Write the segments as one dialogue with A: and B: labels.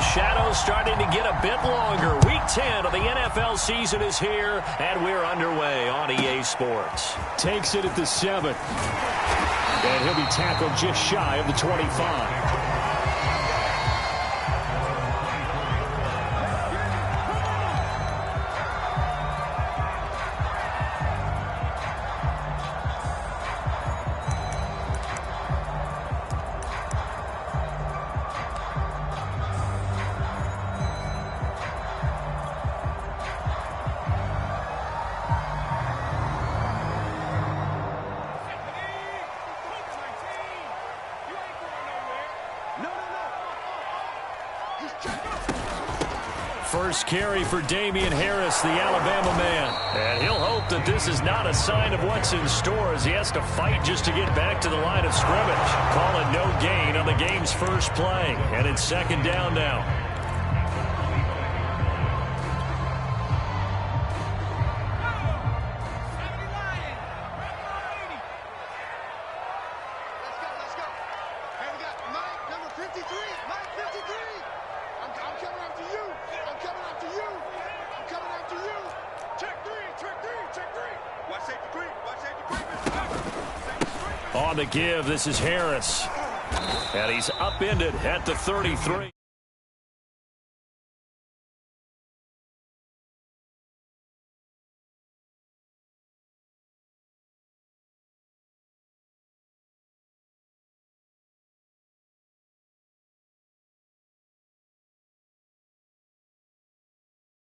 A: the shadows starting to get a bit longer. Week 10 of the NFL season is here, and we're underway on EA Sports.
B: Takes it at the 7. And he'll be tackled just shy of the 25. First carry for Damian Harris, the Alabama man. And he'll hope that this is not a sign of what's in store as he has to fight just to get back to the line of scrimmage. Call it no gain on the game's first play. And it's second down now. On the give, this is Harris. And he's upended at the 33.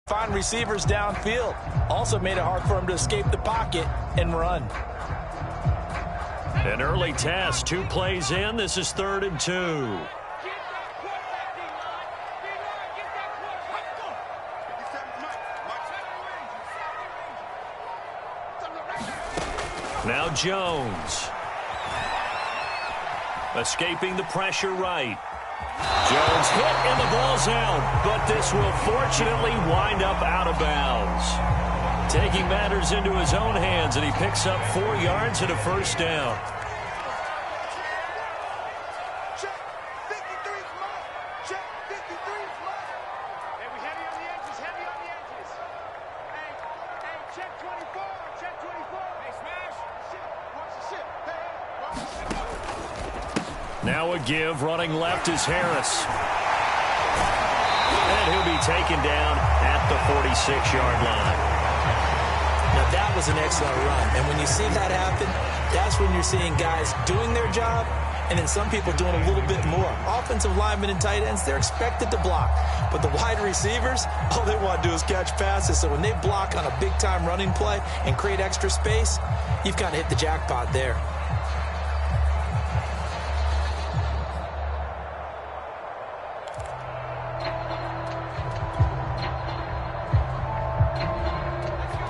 C: Find receivers downfield. Also made it hard for him to escape the pocket and run.
A: An early test, 2 plays in. This is 3rd and 2. Now Jones. Escaping the pressure right. Jones hit and the ball's out, but this will fortunately wind up out of bounds. Taking matters into his own hands, and he picks up 4 yards and a first down. Now a give, running left is Harris. And he'll be taken down at the 46-yard line.
C: Now that was an excellent run. And when you see that happen, that's when you're seeing guys doing their job and then some people doing a little bit more. Offensive linemen and tight ends, they're expected to block. But the wide receivers, all they want to do is catch passes. So when they block on a big-time running play and create extra space, you've kind of hit the jackpot there.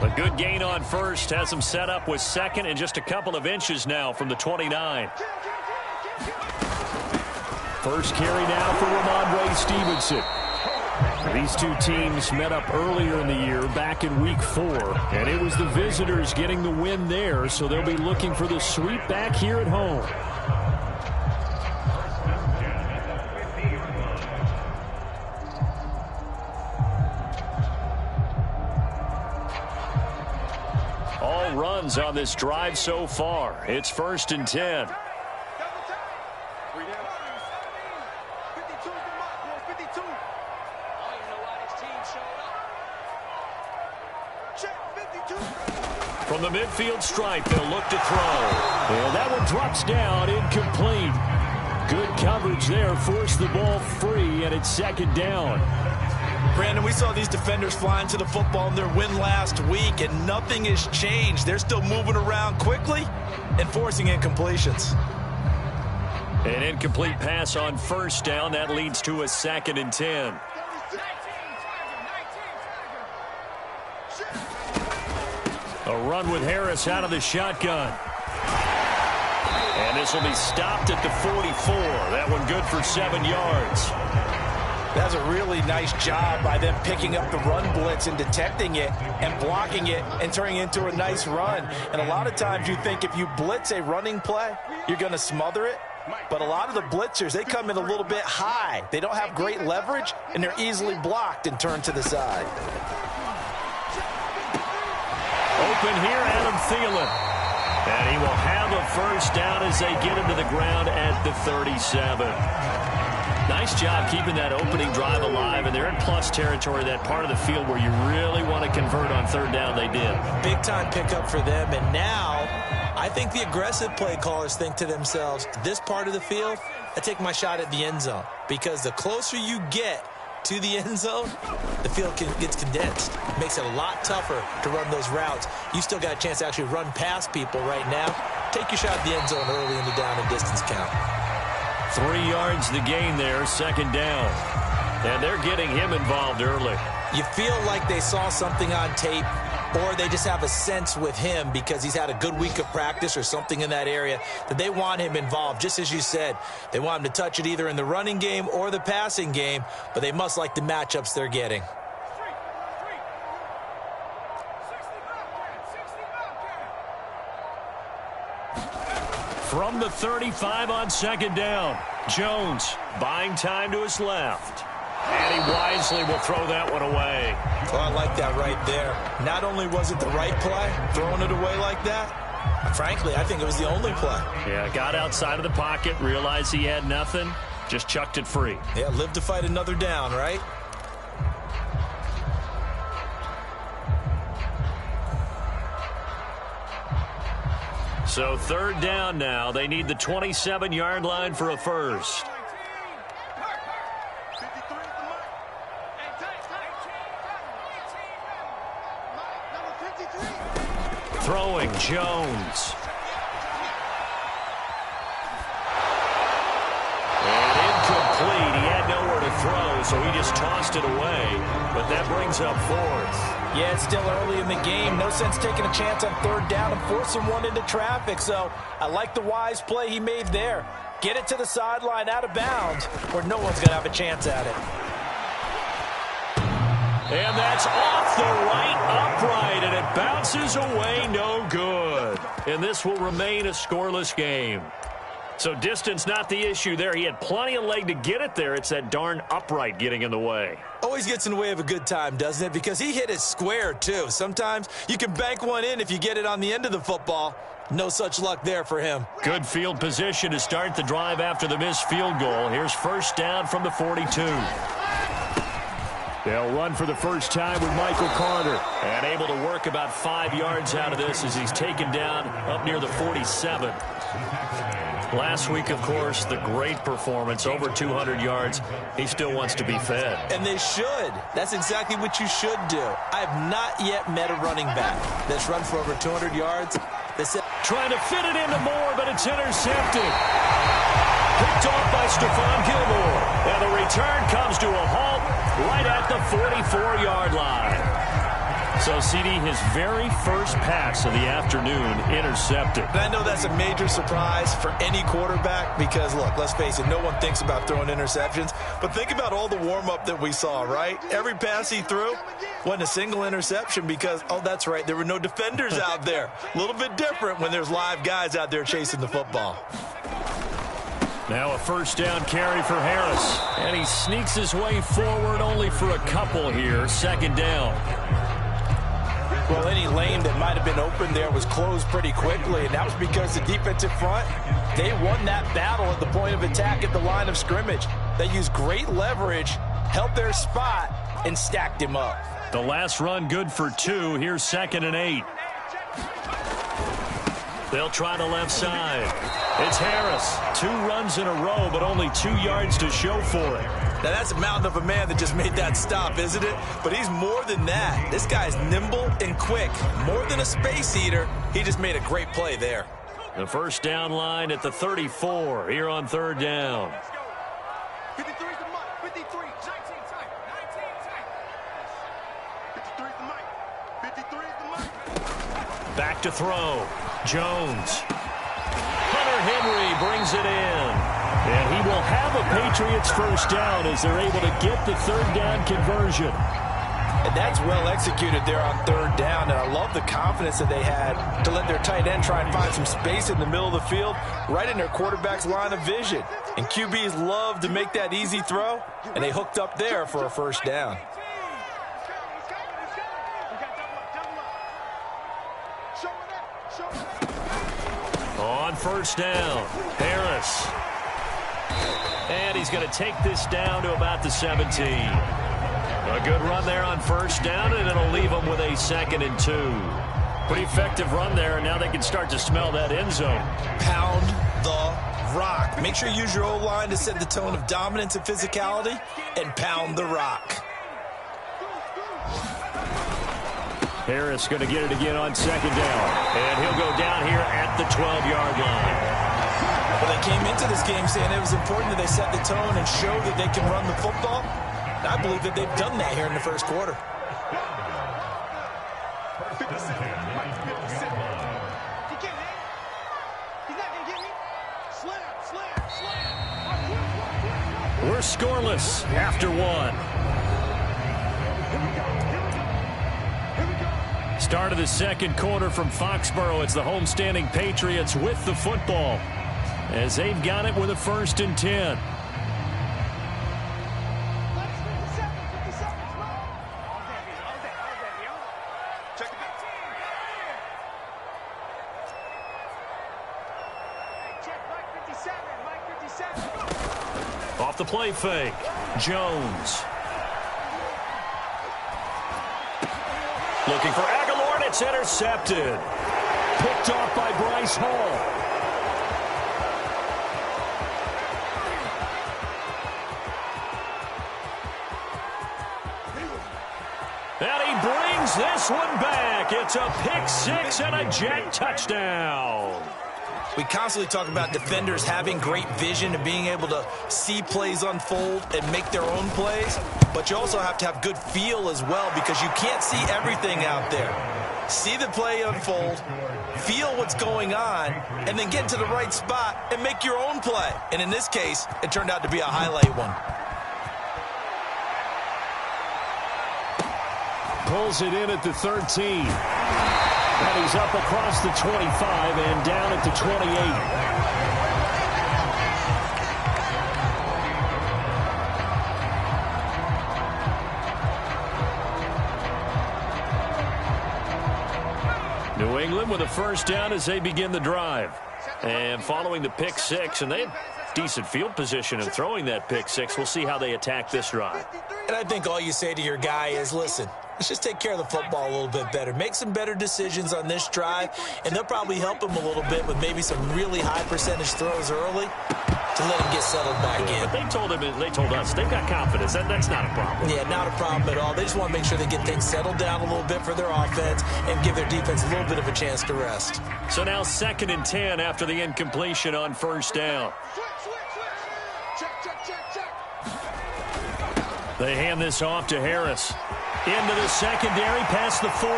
A: A good gain on first has him set up with second and just a couple of inches now from the 29. First carry now for Ramondre Stevenson. These two teams met up earlier in the year back in week 4, and it was the visitors getting the win there, so they'll be looking for the sweep back here at home. All runs on this drive so far. It's 1st and 10. From the midfield stripe, they'll look to throw. And that one drops down, incomplete. Good coverage there, forced the ball free, and it's 2nd down.
C: Brandon, we saw these defenders flying to the football in their win last week, and nothing has changed. They're still moving around quickly and forcing incompletions.
A: An incomplete pass on 1st down. That leads to a 2nd and 10. A run with Harris out of the shotgun. And this will be stopped at the 44. That one good for 7 yards.
C: That's a really nice job by them picking up the run blitz and detecting it and blocking it and turning it into a nice run. And a lot of times you think if you blitz a running play, you're going to smother it. But a lot of the blitzers, they come in a little bit high. They don't have great leverage, and they're easily blocked and turned to the side.
A: Open here, Adam Thielen. And he will have a first down as they get him to the ground at the 37. Nice job keeping that opening drive alive, and they're in plus territory, that part of the field where you really want to convert on third down. They did.
C: Big-time pickup for them, and now I think the aggressive play callers think to themselves, this part of the field, I take my shot at the end zone, because the closer you get to the end zone, the field gets condensed. It makes it a lot tougher to run those routes. You still got a chance to actually run past people right now. Take your shot at the end zone early in the down and distance count.
A: 3 yards the gain there, second down. And they're getting him involved early.
C: You feel like they saw something on tape, or they just have a sense with him because he's had a good week of practice or something in that area that they want him involved. Just as you said, they want him to touch it either in the running game or the passing game, but they must like the matchups they're getting.
A: From the 35 on second down, Jones buying time to his left. And he wisely will throw that one away.
C: Oh, I like that right there. Not only was it the right play, throwing it away like that, frankly, I think it was the only play.
A: Yeah, got outside of the pocket, realized he had nothing, just chucked it free.
C: Yeah, live to fight another down, right?
A: So third down now. They need the 27-yard line for a first. Throwing, Jones. And incomplete. He had nowhere to throw, so he just tossed it away. But that brings up fourth.
C: Yeah, it's still early in the game. No sense taking a chance on third down and forcing one into traffic. So I like the wise play he made there. Get it to the sideline out of bounds where no one's going to have a chance at it.
A: And that's off the right upright, and it bounces away, no good. And this will remain a scoreless game. So distance not the issue there. He had plenty of leg to get it there. It's that darn upright getting in the way.
C: Always gets in the way of a good time, doesn't it? Because he hit it square, too. Sometimes you can bank one in if you get it on the end of the football. No such luck there for him.
A: Good field position to start the drive after the missed field goal. Here's first down from the 42. They'll run for the first time with Michael Carter. And able to work about 5 yards out of this as he's taken down up near the 47. Last week, of course, the great performance, over 200 yards. He still wants to be fed.
C: And they should. That's exactly what you should do. I have not yet met a running back that's run for over 200 yards.
A: Trying to fit it into Moore, but it's intercepted. Picked off by Stephon Gilmore. And the return comes to a halt right at the 44-yard line. So, CD, his very first pass of the afternoon intercepted.
C: And I know that's a major surprise for any quarterback because, look, let's face it, no one thinks about throwing interceptions. But think about all the warm-up that we saw, right? Every pass he threw wasn't a single interception because, oh, that's right, there were no defenders out there. A little bit different when there's live guys out there chasing the football.
A: Now a first down carry for Harris. And he sneaks his way forward only for a couple here. Second down.
C: Well, any lane that might have been open there was closed pretty quickly, and that was because the defensive front, they won that battle at the point of attack at the line of scrimmage. They used great leverage, held their spot, and stacked him up.
A: The last run good for 2. Here's 2nd and 8. They'll try the left side. It's Harris. 2 runs in a row, but only 2 yards to show for it.
C: Now, that's a mountain of a man that just made that stop, isn't it? But he's more than that. This guy's nimble and quick. More than a space eater, he just made a great play there.
A: The first down line at the 34 here on third down.
D: 53 is the mark. 53. 19 time. 19 time. 53 is the mark. 53 is the mark.
A: Back to throw. Jones. Hunter Henry brings it in. And he will have a Patriots first down as they're able to get the third down conversion.
C: And that's well executed there on third down. And I love the confidence that they had to let their tight end try and find some space in the middle of the field, right in their quarterback's line of vision. And QBs love to make that easy throw, and they hooked up there for a first down.
A: On first down, Harris. And he's going to take this down to about the 17. A good run there on first down, and it'll leave them with a 2nd and 2. Pretty effective run there, and now they can start to smell that end zone.
C: Pound the rock. Make sure you use your O-line to set the tone of dominance and physicality, and pound the rock.
A: Harris going to get it again on 2nd down. And he'll go down here at the 12-yard line.
C: Well, they came into this game saying it was important that they set the tone and show that they can run the football. And I believe that they've done that here in the first quarter.
A: We're scoreless after one. Start of the second quarter from Foxborough. It's the homestanding Patriots with the football as they've got it with a 1st and 10. Off the play fake, Jones. Looking for Aguilar, and it's intercepted. Picked off by Bryce Hall. And he brings this one back. It's a pick six and a Jet touchdown.
C: We constantly talk about defenders having great vision and being able to see plays unfold and make their own plays. But you also have to have good feel as well, because you can't see everything out there. See the play unfold, feel what's going on, and then get to the right spot and make your own play. And in this case, it turned out to be a highlight one.
A: Pulls it in at the 13. And he's up across the 25 and down at the 28. New England with a first down as they begin the drive. And following the pick six, and they have decent field position of throwing that pick six. We'll see how they attack this drive.
C: And I think all you say to your guy is, listen, let's just take care of the football a little bit better. Make some better decisions on this drive, and they'll probably help him a little bit with maybe some really high percentage throws early to let him get settled back in.
A: But they told us they've got confidence. That's not a problem.
C: Yeah, not a problem at all. They just want to make sure they get things settled down a little bit for their offense and give their defense a little bit of a chance to rest.
A: So now 2nd and 10 after the incompletion on first down. They hand this off to Harris. Into the secondary, past the 40.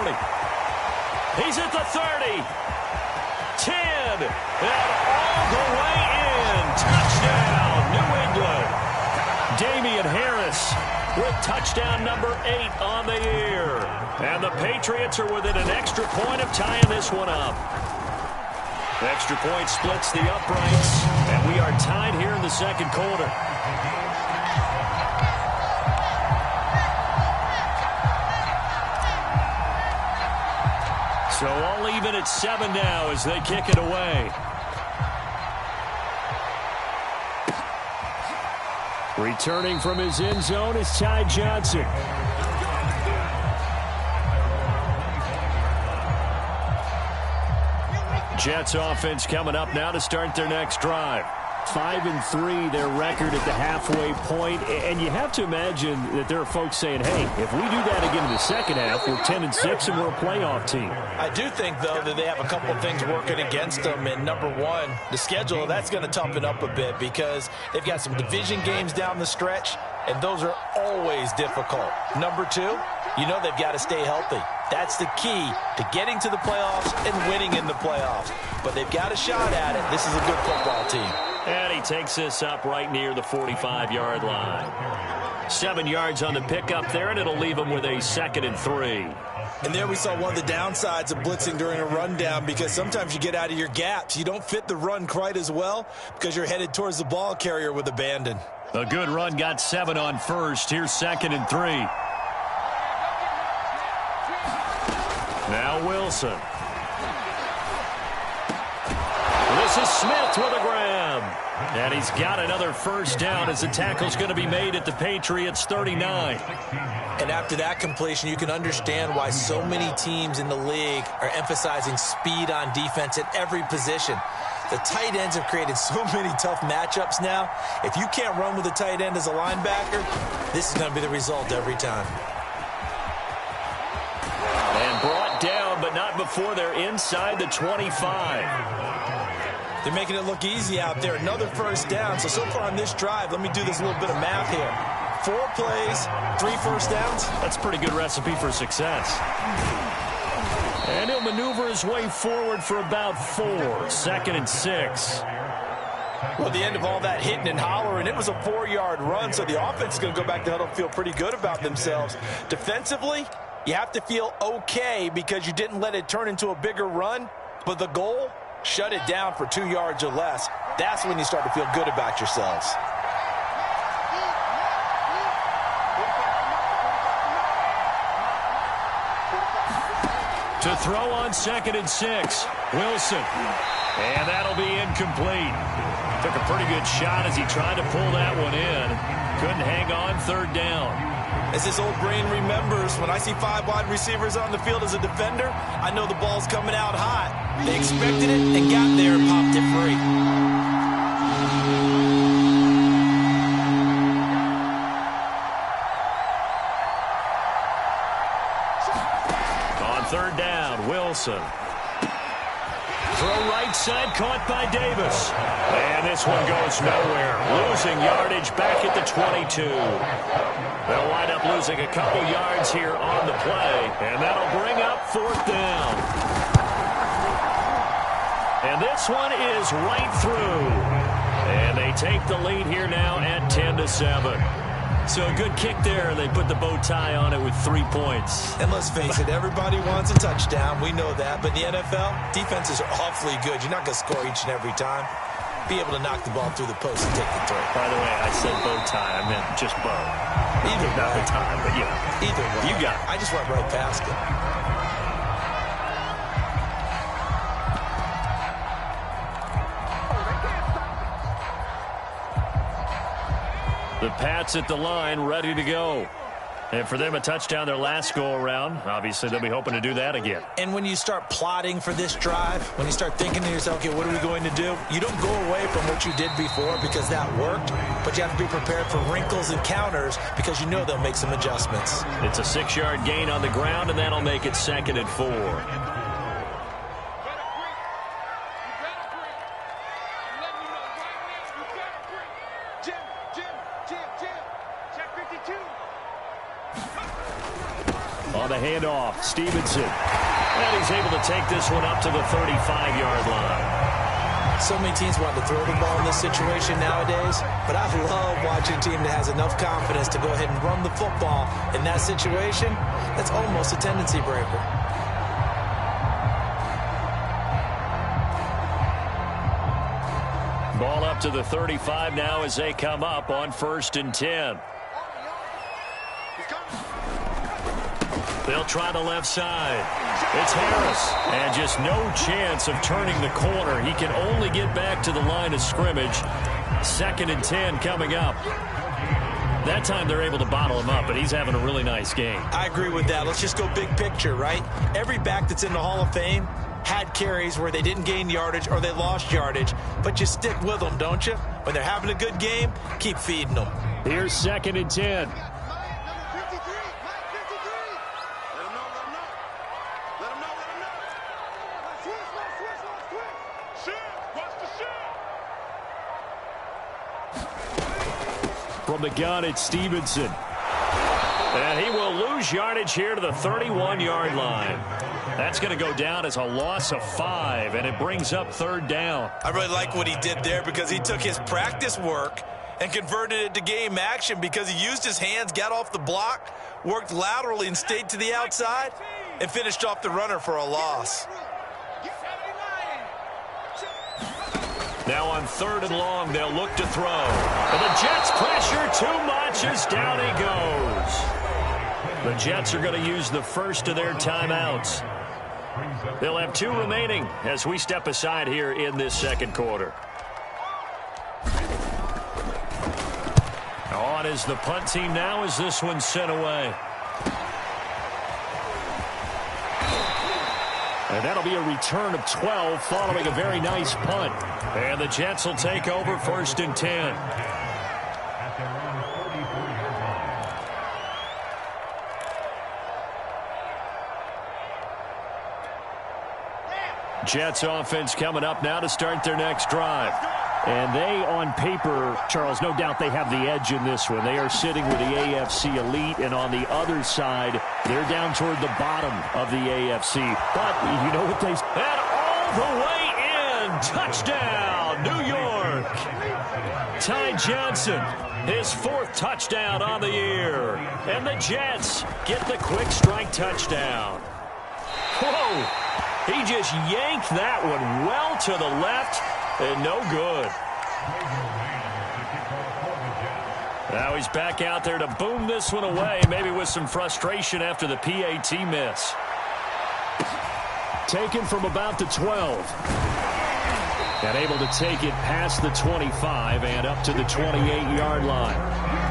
A: He's at the 30. 10. And all the way in. Touchdown, New England. Damian Harris with touchdown number 8 on the year. And the Patriots are within an extra point of tying this one up. Extra point splits the uprights. And we are tied here in the second quarter. So all even at 7 now as they kick it away. Returning from his end zone is Ty Johnson. Jets offense coming up now to start their next drive. 5-3, their record at the halfway point. And you have to imagine that there are folks saying, hey, if we do that again in the second half, we're 10-6 and we're a playoff team.
C: I do think, though, that they have a couple of things working against them. And number one, the schedule, that's going to toughen up a bit because they've got some division games down the stretch, and those are always difficult. Number two, you know they've got to stay healthy. That's the key to getting to the playoffs and winning in the playoffs. But they've got a shot at it. This is a good football team.
A: And he takes this up right near the 45-yard line. 7 yards on the pickup there, and it'll leave him with a 2nd and 3.
C: And there we saw one of the downsides of blitzing during a rundown, because sometimes you get out of your gaps. You don't fit the run quite as well because you're headed towards the ball carrier with abandon.
A: A good run got 7 on first. Here's 2nd and 3. Now Wilson. This is Smith with a grab. And he's got another first down as the tackle's going to be made at the Patriots' 39.
C: And after that completion, you can understand why so many teams in the league are emphasizing speed on defense at every position. The tight ends have created so many tough matchups now. If you can't run with a tight end as a linebacker, this is going to be the result every time.
A: And brought down, but not before they're inside the 25.
C: They're making it look easy out there. Another first down. So far on this drive, let me do this little bit of math here. 4 plays, 3 first downs.
A: That's a pretty good recipe for success. And he'll maneuver his way forward for about 4. 2nd and 6.
C: Well, the end of all that hitting and hollering, it was a 4-yard run, so the offense is going to go back to huddle and feel pretty good about themselves. Defensively, you have to feel okay because you didn't let it turn into a bigger run, but the goal, shut it down for 2 yards or less. That's when you start to feel good about yourselves.
A: To throw on 2nd and 6. Wilson. And that'll be incomplete. Took a pretty good shot as he tried to pull that one in. Couldn't hang on 3rd down.
C: As this old brain remembers, when I see 5 wide receivers on the field as a defender, I know the ball's coming out hot. They expected it and got there and popped it free.
A: On 3rd down, Wilson. Throw right side, caught by Davis. And this one goes nowhere. Losing yardage back at the 22. They'll wind up losing a couple yards here on the play. And that'll bring up 4th down. And this one is right through. And they take the lead here now at 10-7. So a good kick there. They put the bow tie on it with 3 points.
C: And let's face it, everybody wants a touchdown. We know that. But in the NFL, defenses are awfully good. You're not going to score each and every time. Be able to knock the ball through the post and take the throw.
A: By the way, I said bow tie. I meant just bow.
C: Either
A: not
C: way.
A: the time, but you know.
C: Either way.
A: You got it.
C: I just went right past it.
A: The Pats at the line, ready to go. And for them, a touchdown their last go-around. Obviously, they'll be hoping to do that again.
C: And when you start plotting for this drive, when you start thinking to yourself, okay, what are we going to do? You don't go away from what you did before because that worked, but you have to be prepared for wrinkles and counters because you know they'll make some adjustments.
A: It's a 6-yard gain on the ground, and that'll make it 2nd and 4. On the handoff, Stevenson. And he's able to take this one up to the 35-yard line.
C: So many teams want to throw the ball in this situation nowadays, but I love watching a team that has enough confidence to go ahead and run the football in that situation. That's almost a tendency breaker.
A: Ball up to the 35 now as they come up on 1st and 10. They'll try the left side. It's Harris. And just no chance of turning the corner. He can only get back to the line of scrimmage. 2nd and 10 coming up. That time they're able to bottle him up, but he's having a really nice game.
C: I agree with that. Let's just go big picture, right? Every back that's in the Hall of Fame had carries where they didn't gain yardage or they lost yardage, but you stick with them, don't you? When they're having a good game, keep feeding them.
A: Here's 2nd and 10. From the gun, it's Stevenson. And he will lose yardage here to the 31-yard line. That's going to go down as a loss of 5, and it brings up 3rd down.
C: I really like what he did there because he took his practice work and converted it to game action because he used his hands, got off the block, worked laterally and stayed to the outside, and finished off the runner for a loss.
A: Now on 3rd and long, they'll look to throw. And the Jets pressure too much as down he goes. The Jets are going to use the first of their timeouts. They'll have 2 remaining as we step aside here in this second quarter. On is the punt team now as this one's sent away. And that'll be a return of 12 following a very nice punt. And the Jets will take over 1st and 10. Jets offense coming up now to start their next drive.
B: And they, on paper, Charles, no doubt they have the edge in this one. They are sitting with the AFC elite, and on the other side, they're down toward the bottom of the AFC. But you know what they...
A: And all the way in! Touchdown, New York! Ty Johnson, his 4th touchdown on the year. And the Jets get the quick strike touchdown. Whoa! He just yanked that one well to the left. And no good. Now he's back out there to boom this one away, maybe with some frustration after the PAT miss.
B: Taken from about the 12. And able to take it past the 25 and up to the 28-yard line.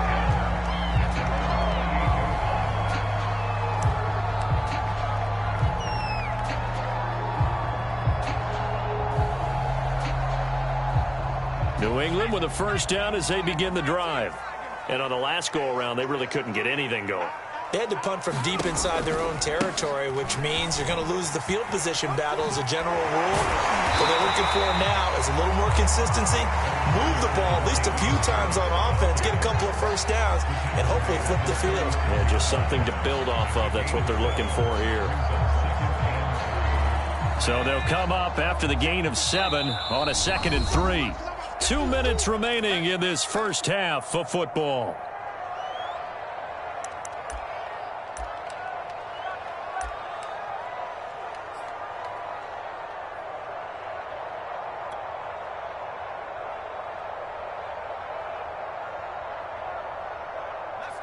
A: New England with a first down as they begin the drive. And on the last go-around, they really couldn't get anything going.
C: They had to punt from deep inside their own territory, which means you're going to lose the field position battle as a general rule. What they're looking for now is a little more consistency, move the ball at least a few times on offense, get a couple of first downs, and hopefully flip the field.
A: Yeah, just something to build off of. That's what they're looking for here. So they'll come up after the gain of 7 on a 2nd and 3. 2 minutes remaining in this first half of football.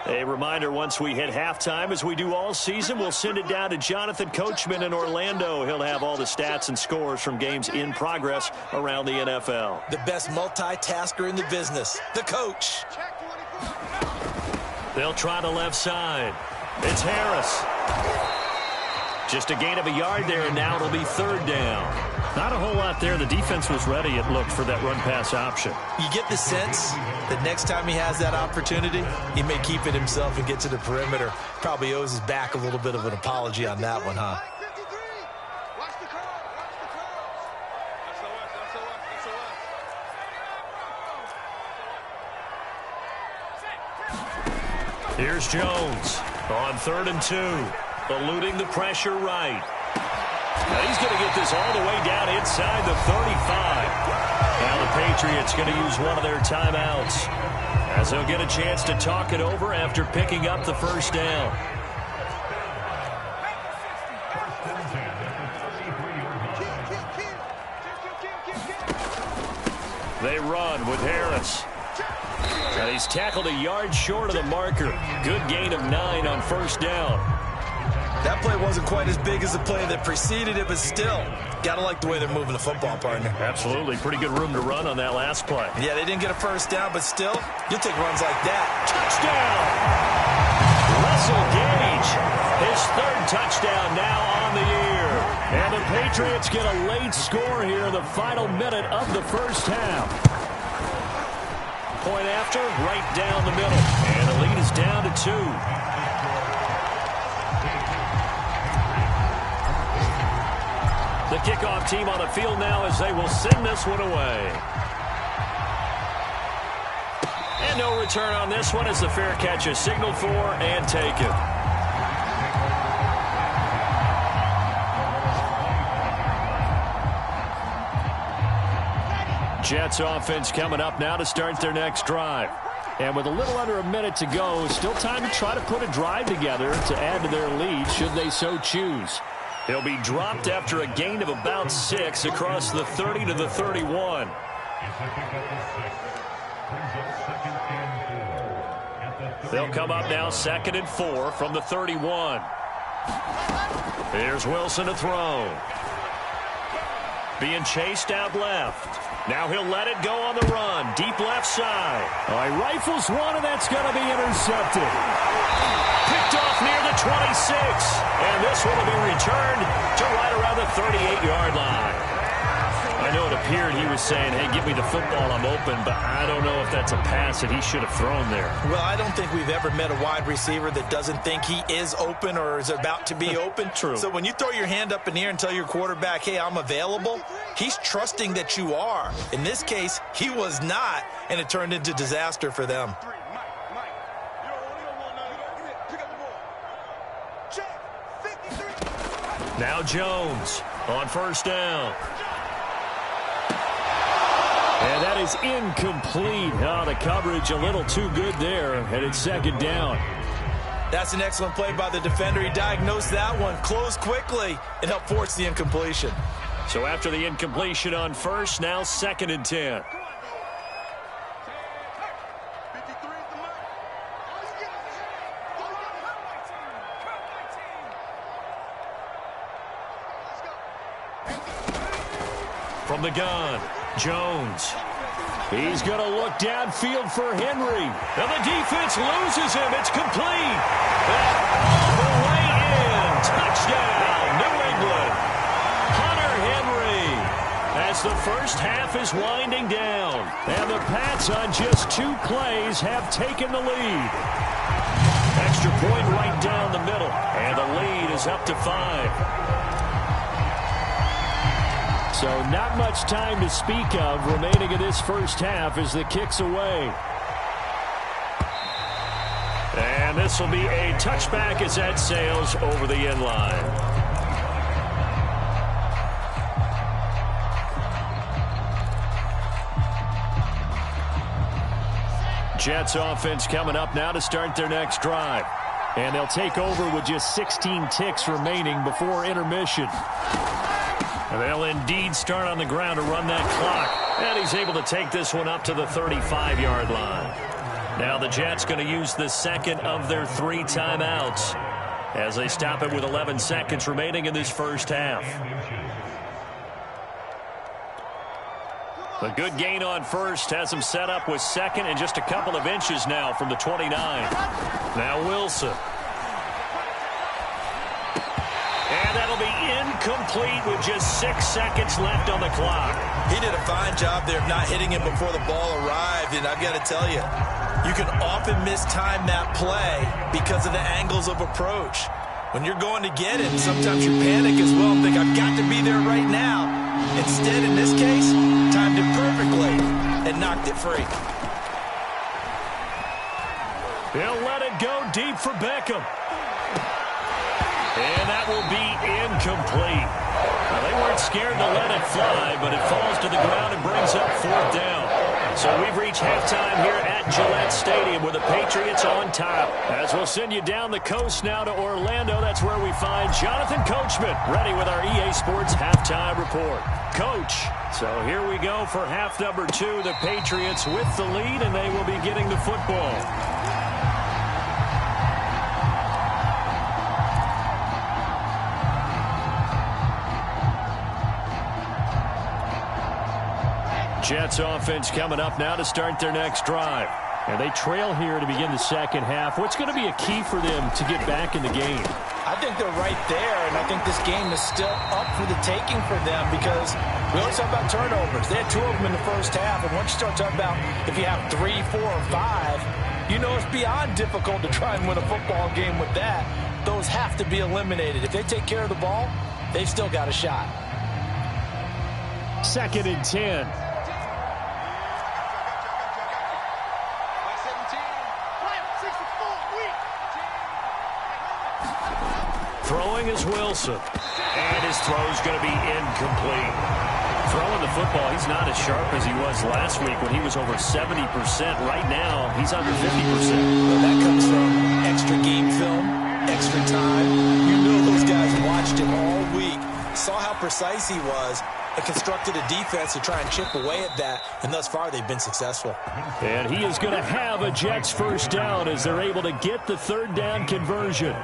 A: A reminder, once we hit halftime, as we do all season, we'll send it down to Jonathan Coachman in Orlando. He'll have all the stats and scores from games in progress around the NFL.
C: The best multitasker in the business, the coach.
A: They'll try the left side. It's Harris. Just a gain of a yard there, and now it'll be 3rd down. Not a whole lot there. The defense was ready, it looked, for that run-pass option.
C: You get the sense that next time he has that opportunity, he may keep it himself and get to the perimeter. Probably owes his back a little bit of an apology on that one, huh?
A: Here's Jones on 3rd and 2, eluding the pressure right. Now he's going to get this all the way down inside the 35. Now the Patriots going to use one of their timeouts as they'll get a chance to talk it over after picking up the first down. They run with Harris. And he's tackled a yard short of the marker. Good gain of 9 on first down.
C: That play wasn't quite as big as the play that preceded it, but still, got to like the way they're moving the football, partner.
A: Absolutely. Pretty good room to run on that last play.
C: Yeah, they didn't get a first down, but still, you'll take runs like that.
A: Touchdown! Russell Gage, his 3rd touchdown now on the year. And the Patriots get a late score here in the final minute of the first half. Point after, right down the middle. And the lead is down to 2. The kickoff team on the field now as they will send this one away. And no return on this one as the fair catch is signaled for and taken.
B: Jets offense coming up now to start their next drive. And with a little under a minute to go, still time to try to put a drive together to add to their lead should they so choose. He'll be dropped after a gain of about 6 across the 30 to the 31. They'll come up now 2nd and 4 from the 31. Here's Wilson to throw. Being chased out left. Now he'll let it go on the run. Deep left side. He rifles one, and that's going to be intercepted. Picked off near the 26. And this one will be returned to right around the 38-yard line. I know it appeared he was saying, hey, give me the football, I'm open, but I don't know if that's a pass that he should have thrown there.
C: Well, I don't think we've ever met a wide receiver that doesn't think he is open or is about to be open.
B: True.
C: So when you throw your hand up in the air and tell your quarterback, hey, I'm available, he's trusting that you are. In this case, he was not, and it turned into disaster for them.
B: Now Jones on first down. And that is incomplete. The coverage a little too good there, and it's 2nd down.
C: That's an excellent play by the defender. He diagnosed that one, closed quickly, and helped force the incompletion.
B: So after the incompletion on first, now 2nd and 10. From the gun, Jones. He's going to look downfield for Henry. And the defense loses him. It's complete. And all the way in. Touchdown, New England. Hunter Henry. As the first half is winding down. And the Pats on just 2 plays have taken the lead. Extra point right down the middle. And the lead is up to 5. So not much time to speak of remaining in this first half as the kick's away. And this will be a touchback as that sails over the end line. Jets offense coming up now to start their next drive. And they'll take over with just 16 ticks remaining before intermission. And they'll indeed start on the ground to run that clock. And he's able to take this one up to the 35-yard line. Now the Jets going to use the second of their 3 timeouts as they stop it with 11 seconds remaining in this first half. A good gain on first has him set up with 2nd and just a couple of inches now from the 29. Now Wilson. And that'll be incomplete with just 6 seconds left on the clock.
C: He did a fine job there of not hitting him before the ball arrived, and I've got to tell you, you can often mistime that play because of the angles of approach. When you're going to get it, sometimes you panic as well and think, I've got to be there right now. Instead, in this case, timed it perfectly and knocked it free.
B: He'll let it go deep for Beckham. And that will be incomplete. Now, they weren't scared to let it fly, but it falls to the ground and brings up 4th down. So we've reached halftime here at Gillette Stadium with the Patriots on top. As we'll send you down the coast now to Orlando, that's where we find Jonathan Coachman ready with our EA Sports halftime report. Coach, so here we go for half number 2. The Patriots with the lead, and they will be getting the football. Jets offense coming up now to start their next drive. And they trail here to begin the second half. What's going to be a key for them to get back in the game?
C: I think they're right there, and I think this game is still up for the taking for them because we always talk about turnovers. They had 2 of them in the first half, and once you start talking about if you have 3, 4, or 5, you know it's beyond difficult to try and win a football game with that. Those have to be eliminated. If they take care of the ball, they've still got a shot.
B: 2nd and 10. Throwing is Wilson. And his throw's going to be incomplete. Throwing the football, he's not as sharp as he was last week when he was over 70%. Right now, he's under 50%.
C: Well, that comes from extra game film, extra time. You know those guys watched him all week, saw how precise he was, and constructed a defense to try and chip away at that, and thus far they've been successful.
B: And he is going to have a Jets first down as they're able to get the third down conversion.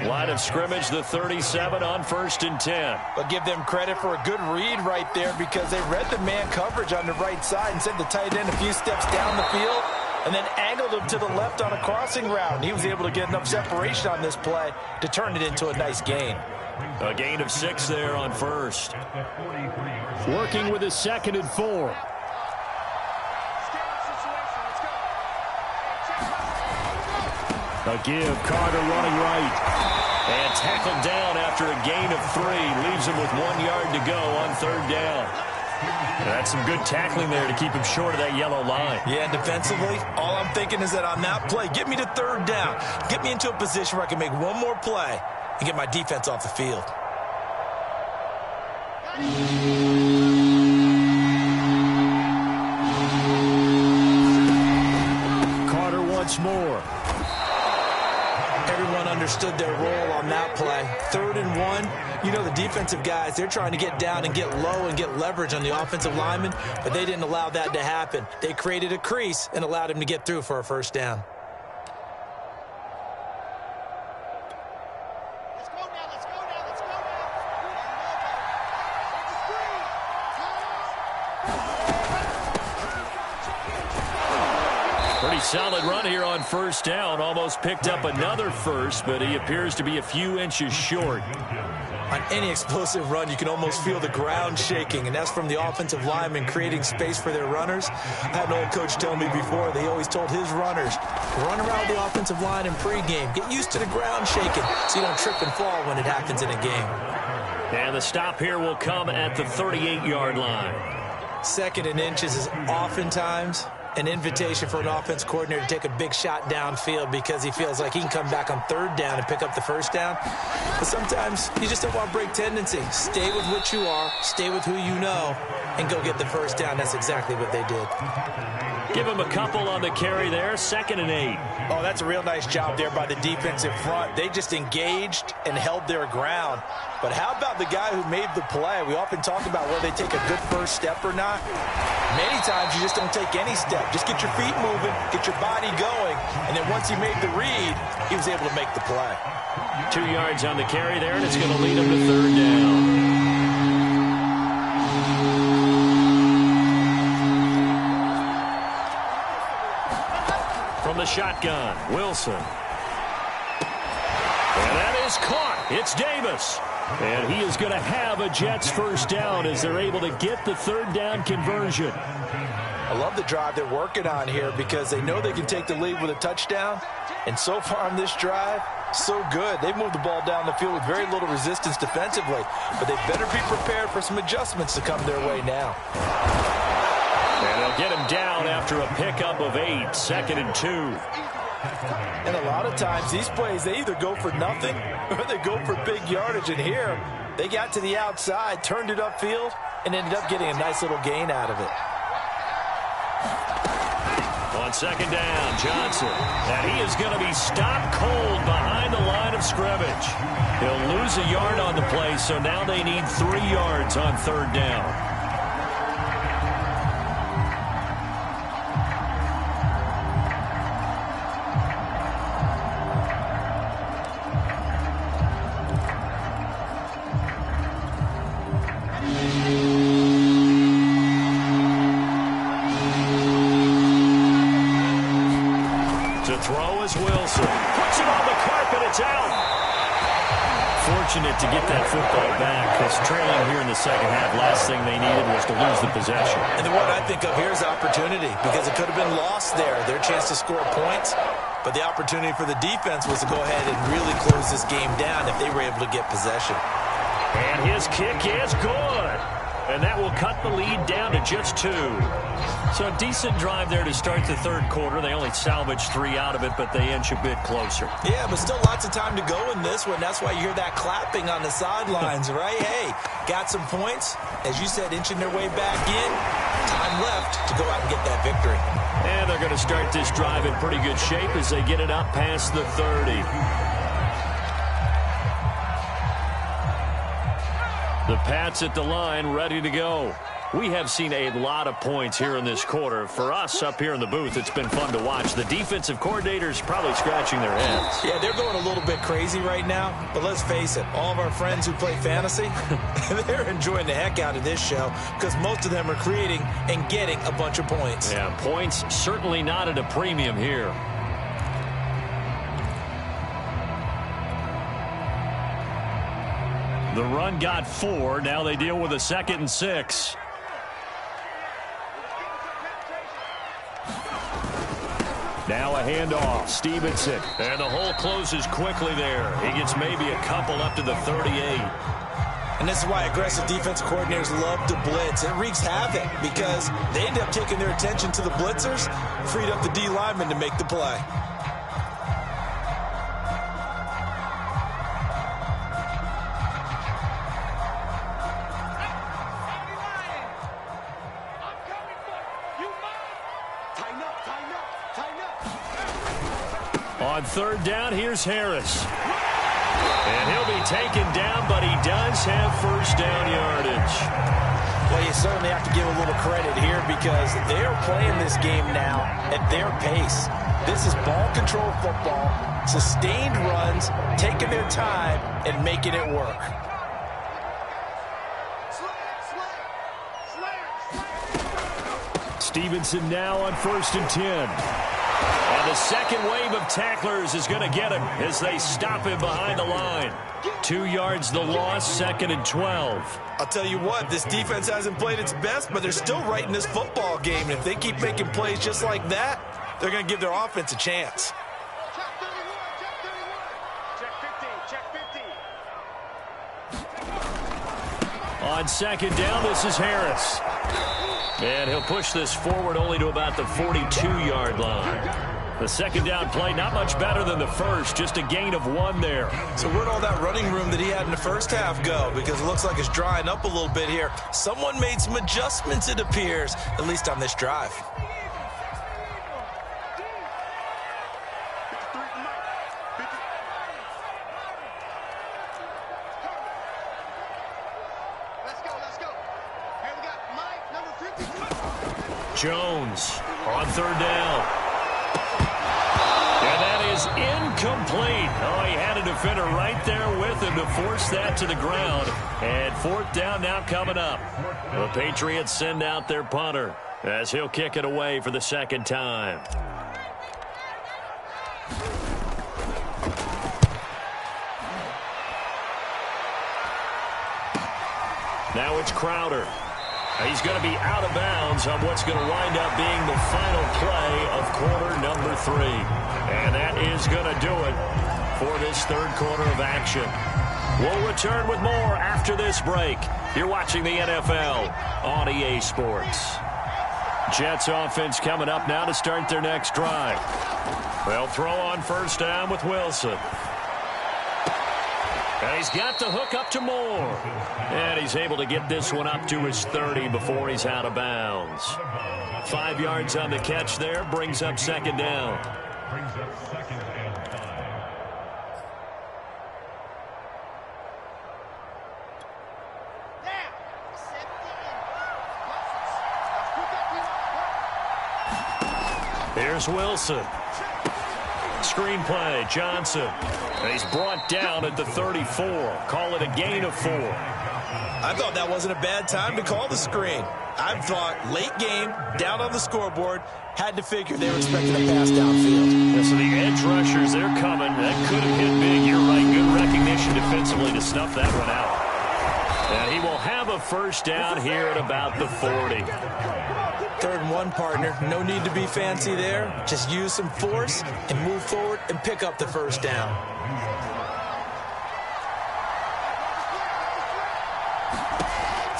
B: Line of scrimmage, the 37 on 1st and 10.
C: But give them credit for a good read right there because they read the man coverage on the right side and sent the tight end a few steps down the field and then angled him to the left on a crossing route. And he was able to get enough separation on this play to turn it into a nice gain.
B: A gain of 6 there on 1st. Working with his 2nd and 4. A give, Carter running right. And tackled down after a gain of 3. Leaves him with 1 yard to go on 3rd down. That's some good tackling there to keep him short of that yellow line.
C: Yeah, defensively, all I'm thinking is that on that play, get me to 3rd down. Get me into a position where I can make one more play and get my defense off the field.
B: Carter once more.
C: Everyone understood their role on that play. 3rd and 1. You know the defensive guys, they're trying to get down and get low and get leverage on the offensive lineman, but they didn't allow that to happen. They created a crease and allowed him to get through for a first down.
D: Let's go now, let's go now, let's go now.
B: Pretty solid run here on 1st down. Almost picked up another first, but he appears to be a few inches short.
C: On any explosive run, you can almost feel the ground shaking, and that's from the offensive linemen creating space for their runners. I had an old coach tell me before, they always told his runners, run around the offensive line in pregame. Get used to the ground shaking so you don't trip and fall when it happens in a game.
B: And the stop here will come at the 38-yard line.
C: 2nd and inches is oftentimes an invitation for an offense coordinator to take a big shot downfield because he feels like he can come back on 3rd down and pick up the first down. But sometimes you just don't want to break tendency. Stay with what you are, stay with who you know, and go get the first down. That's exactly what they did.
B: Give him a couple on the carry there, 2nd and 8.
C: Oh, that's a real nice job there by the defensive front. They just engaged and held their ground. But how about the guy who made the play? We often talk about whether they take a good first step or not. Many times you just don't take any step. Just get your feet moving, get your body going, and then once he made the read, he was able to make the play.
B: 2 yards on the carry there, and it's going to lead him to 3rd down. From the shotgun, Wilson. And that is caught. It's Davis. And he is going to have a Jets first down as they're able to get the 3rd down conversion.
C: I love the drive they're working on here because they know they can take the lead with a touchdown. And so far on this drive, so good. They moved the ball down the field with very little resistance defensively. But they better be prepared for some adjustments to come their way now.
B: And they'll get him down after a pickup of 8, 2nd and 2.
C: And a lot of times these plays, they either go for nothing or they go for big yardage. And here, they got to the outside, turned it upfield, and ended up getting a nice little gain out of it.
B: On 2nd down, Johnson. And he is going to be stopped cold behind the line of scrimmage. He'll lose a yard on the play, so now they need 3 yards on 3rd down. To throw is Wilson. Puts it on the carpet. It's out. Fortunate to get that football back because trailing here in the second half, last thing they needed was to lose the possession.
C: And the one I think of here is opportunity because it could have been lost there. Their chance to score points. But the opportunity for the defense was to go ahead and really close this game down if they were able to get possession.
B: And his kick is good.
A: And that will cut the lead down to just 2. So a decent drive there to start the third quarter. They only salvaged 3 out of it, but they inch a bit closer.
C: Yeah, but still lots of time to go in this one. That's why you hear that clapping on the sidelines, right? Hey, got some points. As you said, inching their way back in. Time left to go out and get that victory.
A: And they're going to start this drive in pretty good shape as they get it up past the 30. The Pats at the line, ready to go. We have seen a lot of points here in this quarter. For us up here in the booth, it's been fun to watch. The defensive coordinators probably scratching their heads.
C: Yeah, they're going a little bit crazy right now. But let's face it, all of our friends who play fantasy, they're enjoying the heck out of this show because most of them are creating and getting a bunch of points.
A: Yeah, points certainly not at a premium here. The run got 4. Now they deal with a 2nd and 6. Now a handoff. Stevenson. And the hole closes quickly there. He gets maybe a couple up to the 38.
C: And this is why aggressive defensive coordinators love to blitz. It wreaks havoc because they end up taking their attention to the blitzers, freed up the D lineman to make the play.
A: On 3rd down, here's Harris. And he'll be taken down, but he does have 1st down yardage.
C: Well, you certainly have to give a little credit here because they're playing this game now at their pace. This is ball control football, sustained runs, taking their time and making it work.
A: Stevenson now on 1st and 10. And the second wave of tacklers is going to get him as they stop him behind the line. 2 yards the loss, 2nd and 12.
C: I'll tell you what, this defense hasn't played its best, but they're still right in this football game. And if they keep making plays just like that, they're going to give their offense a chance.
D: Check 31, check 30. Check 15, check 15.
A: On 2nd down, this is Harris. And he'll push this forward only to about the 42-yard line. The 2nd down play, not much better than the first, just a gain of 1 there.
C: So where'd all that running room that he had in the first half go? Because it looks like it's drying up a little bit here. Someone made some adjustments, it appears, at least on this drive.
A: Jones on 3rd down. And that is incomplete. Oh, he had a defender right there with him to force that to the ground. And 4th down now coming up. The Patriots send out their punter as he'll kick it away for the 2nd time. Now it's Crowder. He's going to be out of bounds on what's going to wind up being the final play of quarter number 3. And that is going to do it for this 3rd quarter of action. We'll return with more after this break. You're watching the NFL on EA Sports. Jets offense coming up now to start their next drive. They'll throw on 1st down with Wilson. And he's got the hook up to Moore. And he's able to get this one up to his 30 before he's out of bounds. 5 yards on the catch there, brings up 2nd down. Here's Wilson. Screenplay, Johnson. And he's brought down at the 34. Call it a gain of 4.
C: I thought that wasn't a bad time to call the screen. I thought late game, down on the scoreboard, had to figure they were expecting a pass downfield.
A: Yeah, so the edge rushers, they're coming. That could have hit big. You're right. Good recognition defensively to snuff that one out. And he will have a 1st down here at about the 40.
C: 3rd and 1, partner. No need to be fancy there. Just use some force and move forward and pick up the 1st down.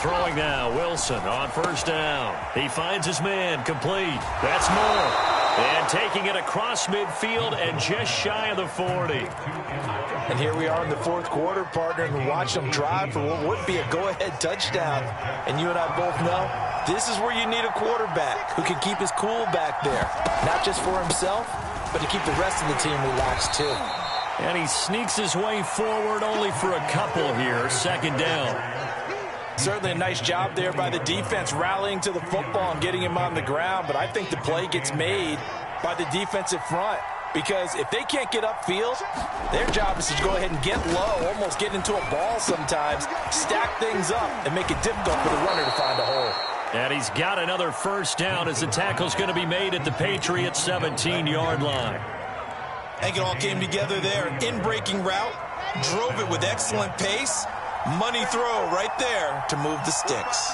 A: Throwing now, Wilson on first down. He finds his man, complete. That's more. And taking it across midfield and just shy of the 40.
C: And here we are in the fourth quarter, partner, and watch them drive for what would be a go-ahead touchdown. And you and I both know this is where you need a quarterback who can keep his cool back there. Not just for himself, but to keep the rest of the team relaxed too.
A: And he sneaks his way forward only for a couple here. Second down.
C: Certainly a nice job there by the defense rallying to the football and getting him on the ground. But I think the play gets made by the defensive front. Because if they can't get upfield, their job is to go ahead and get low, almost get into a ball sometimes, stack things up, and make it difficult for the runner to find a hole.
A: And he's got another first down as the tackle's going to be made at the Patriots' 17-yard line.
C: I think it all came together there. In-breaking route, drove it with excellent pace. Money throw right there to move the sticks.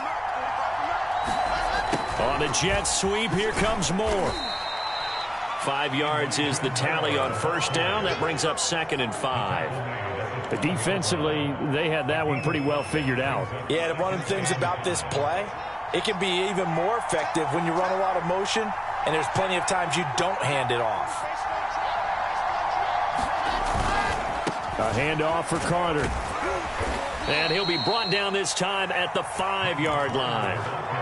A: On the jet sweep, here comes Moore. 5 yards is the tally on first down. That brings up 2nd and 5.
B: But defensively, they had that one pretty well figured out.
C: Yeah, and one of the things about this play, it can be even more effective when you run a lot of motion, and there's plenty of times you don't hand it off.
B: A handoff for Carter.
A: And he'll be brought down this time at the 5-yard line.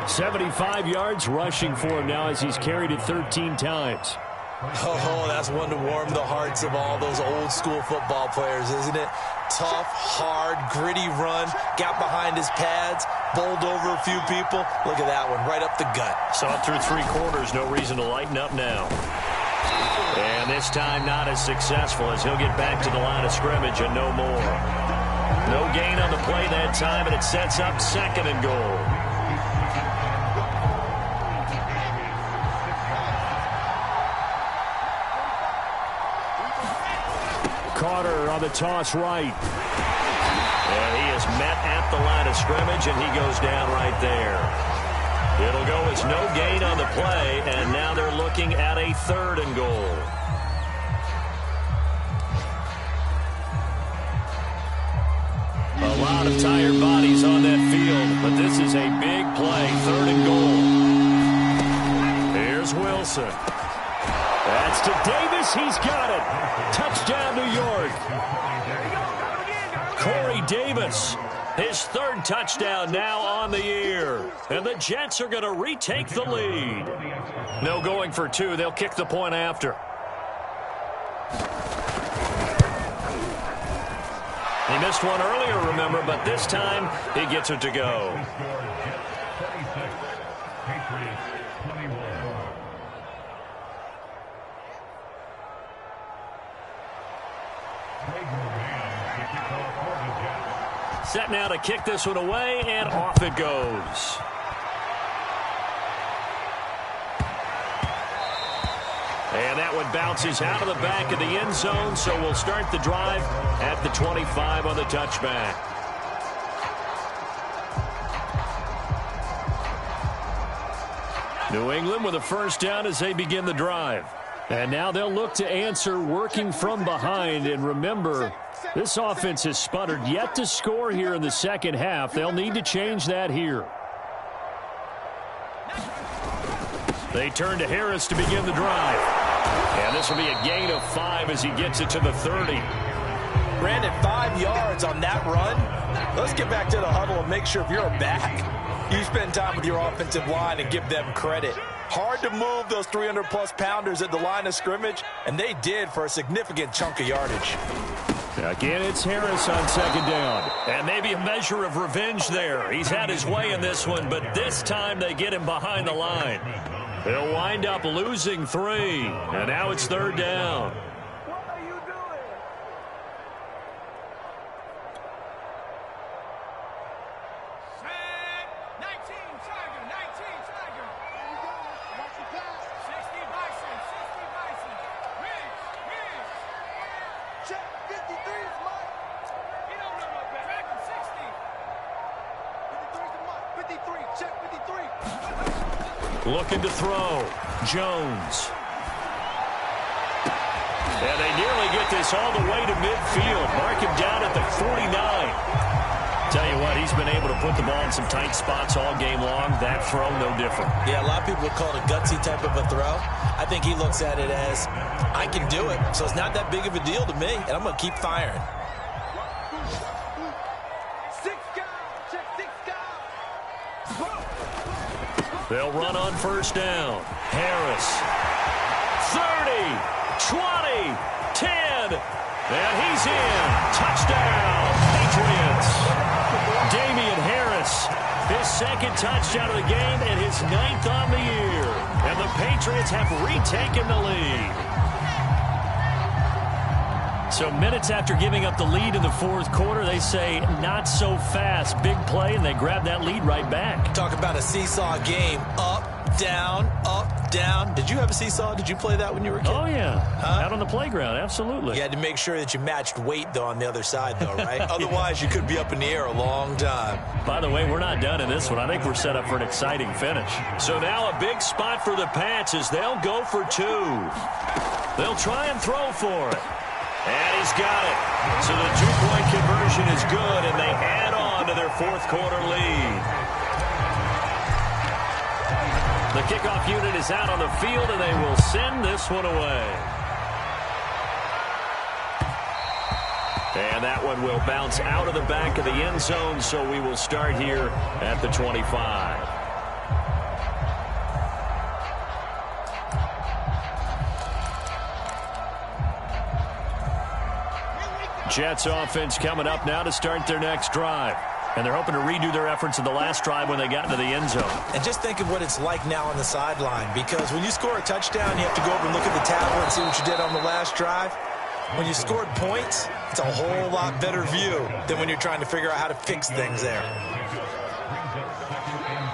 B: 75 yards rushing for him now as he's carried it 13 times.
C: Oh, that's one to warm the hearts of all those old-school football players, isn't it? Tough, hard, gritty run, got behind his pads, bowled over a few people. Look at that one, right up the gut.
A: Saw it through 3 quarters, no reason to lighten up now. And this time not as successful as he'll get back to the line of scrimmage and no more. No gain on the play that time, and it sets up 2nd and goal.
B: Carter on the toss right.
A: And he is met at the line of scrimmage, and he goes down right there. It'll go as no gain on the play, and now they're looking at a 3rd and goal. A lot of tired bodies on that field, but this is a big play, 3rd and goal. Here's Wilson.
B: That's to Davis. He's got it. Touchdown, New York.
A: Corey Davis, his 3rd touchdown now on the year. And the Jets are going to retake the lead. No going for 2. They'll kick the point after. He missed one earlier, remember, but this time he gets it to go. Set now to kick this one away, and off it goes. And that one bounces out of the back of the end zone, so we'll start the drive at the 25 on the touchback. New England with a first down as they begin the drive.
B: And now they'll look to answer working from behind. And remember, this offense has sputtered yet to score here in the second half. They'll need to change that here.
A: They turn to Harris to begin the drive. And this will be a gain of 5 as he gets it to the 30.
C: Brandon, 5 yards on that run. Let's get back to the huddle and make sure if you're a back, you spend time with your offensive line and give them credit. Hard to move those 300-plus pounders at the line of scrimmage, and they did for a significant chunk of yardage.
B: Again, it's Harris on 2nd down.
A: And maybe a measure of revenge there. He's had his way in this one, but this time they get him behind the line. He'll wind up losing 3, and now it's 3rd down. Looking to throw. Jones. And they nearly get this all the way to midfield. Mark him down at the 49.
B: Tell you what, he's been able to put the ball in some tight spots all game long. That throw, no different.
C: Yeah, a lot of people would call it a gutsy type of a throw. I think he looks at it as, I can do it, so it's not that big of a deal to me, and I'm going to keep firing.
B: They'll run on first down. Harris. 30, 20, 10, and he's in. Touchdown, Patriots. Damian Harris, his second touchdown of the game and his 9th on the year. And the Patriots have retaken the lead. So minutes after giving up the lead in the fourth quarter, they say not so fast. Big play, and they grab that lead right back.
C: Talk about a seesaw game. Up, down. Did you have a seesaw? Did you play that when you were a kid?
B: Oh, yeah. Huh? Out on the playground, absolutely.
C: You had to make sure that you matched weight, though, on the other side, though, right? Otherwise, you could be up in the air a long time.
B: By the way, we're not done in this one. I think we're set up for an exciting finish. So now a big spot for the Pats as they'll go for 2. They'll try and throw for it. And he's got it. So the 2-point conversion is good, and they add on to their fourth quarter lead. The kickoff unit is out on the field, and they will send this one away. And that one will bounce out of the back of the end zone, so we will start here at the 25. Jets offense coming up now to start their next drive. And they're hoping to redo their efforts in the last drive when they got into the end zone.
C: And just think of what it's like now on the sideline, because when you score a touchdown, you have to go over and look at the tablet and see what you did on the last drive. When you scored points, it's a whole lot better view than when you're trying to figure out how to fix things there.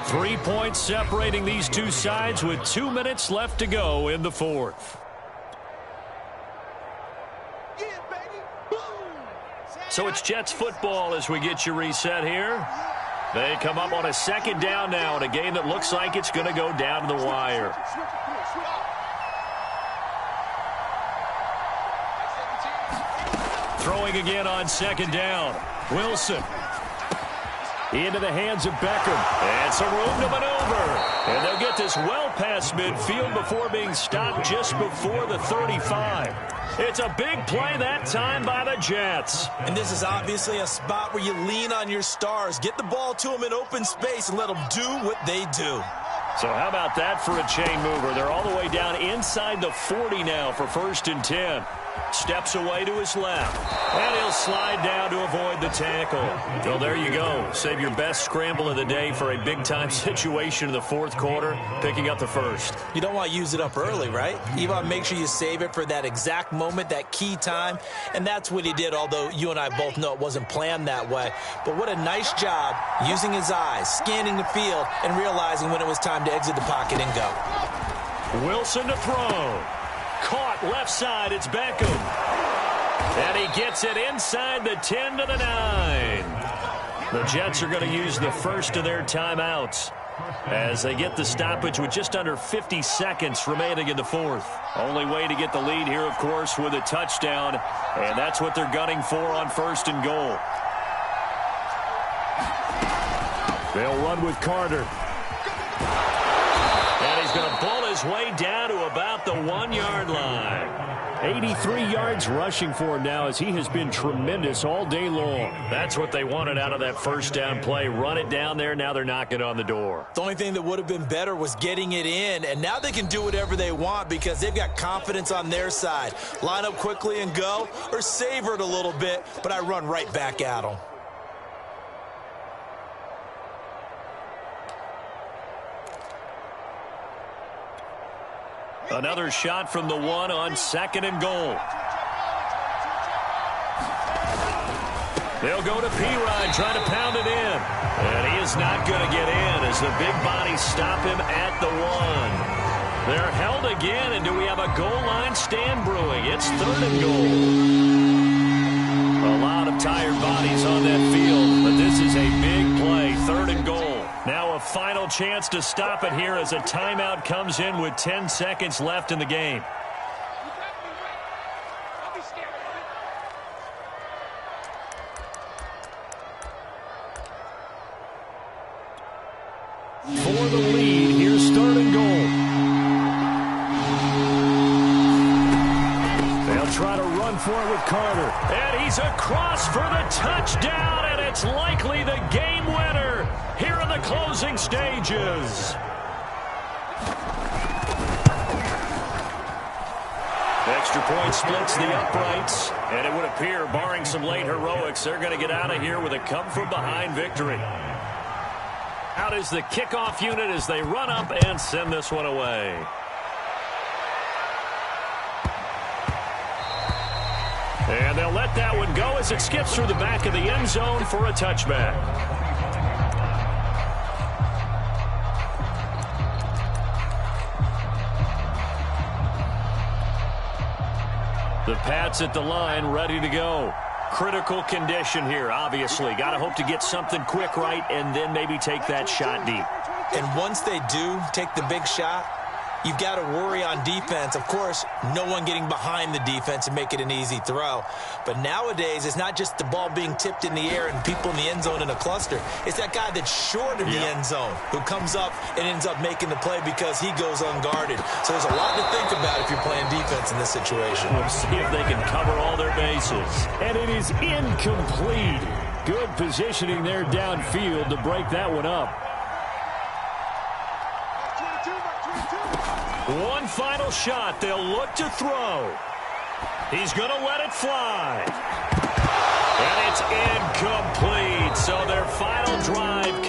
B: 3 points separating these two sides with 2 minutes left to go in the fourth. So it's Jets football as we get you reset here. They come up on a second down now in a game that looks like it's going to go down to the wire. Throwing again on second down. Wilson. Into the hands of Beckham. And some room to maneuver. And they'll get this well past midfield before being stopped just before the 35. It's a big play that time by the Jets.
C: And this is obviously a spot where you lean on your stars. Get the ball to them in open space and let them do what they do.
B: So how about that for a chain mover? They're all the way down inside the 40 now for 1st and 10. Steps away to his left. And he'll slide down to avoid the tackle. Well, there you go. Save your best scramble of the day for a big-time situation in the fourth quarter, picking up the first.
C: You don't want to use it up early, right? You want to make sure you save it for that exact moment, that key time. And that's what he did, although you and I both know it wasn't planned that way. But what a nice job using his eyes, scanning the field, and realizing when it was time to exit the pocket and go.
B: Wilson to throw. Caught left side, it's Beckham. And he gets it inside the 10 to the 9. The Jets are going to use the first of their timeouts as they get the stoppage with just under 50 seconds remaining in the fourth. Only way to get the lead here, of course, with a touchdown, and that's what they're gunning for on 1st and goal. They'll run with Carter. And he's going to pull his way down to about the 1-yard line. 83 yards rushing for him now as he has been tremendous all day long. That's what they wanted out of that first down play. Run it down there. Now they're knocking on the door.
C: The only thing that would have been better was getting it in, and now they can do whatever they want because they've got confidence on their side. Line up quickly and go, or savor it a little bit, but I run right back at them.
B: Another shot from the 1 on 2nd and goal. They'll go to P-Rod, trying to pound it in. And he is not going to get in as the big bodies stop him at the 1. They're held again, and do we have a goal line stand brewing? It's 3rd and goal. A lot of tired bodies on that field, but this is a big play. 3rd and goal. Now a final chance to stop it here as a timeout comes in with 10 seconds left in the game. try to run for it with Carter.
A: And he's across for the touchdown, and it's likely the game winner here in the closing stages. Extra point splits the uprights, and it would appear, barring some late heroics, they're going to get out of here with a come-from-behind victory. Out is the kickoff unit as they run up and send this one away. And they'll let that one go as it skips through the back of the end zone for a touchback. The Pats at the line, ready to go. Critical condition here, obviously. Got to hope to get something quick right and then maybe take that shot deep.
C: And once they do take the big shot, you've got to worry on defense. Of course, no one getting behind the defense and make it an easy throw. But nowadays, it's not just the ball being tipped in the air and people in the end zone in a cluster. It's that guy that's short of the end zone who comes up and ends up making the play because he goes unguarded. So there's a lot to think about if you're playing defense in this situation.
A: We'll see if they can cover all their bases.
B: And it is incomplete. Good positioning there downfield to break that one up.
A: One final shot. They'll look to throw. He's going to let it fly. And it's incomplete. So their final drive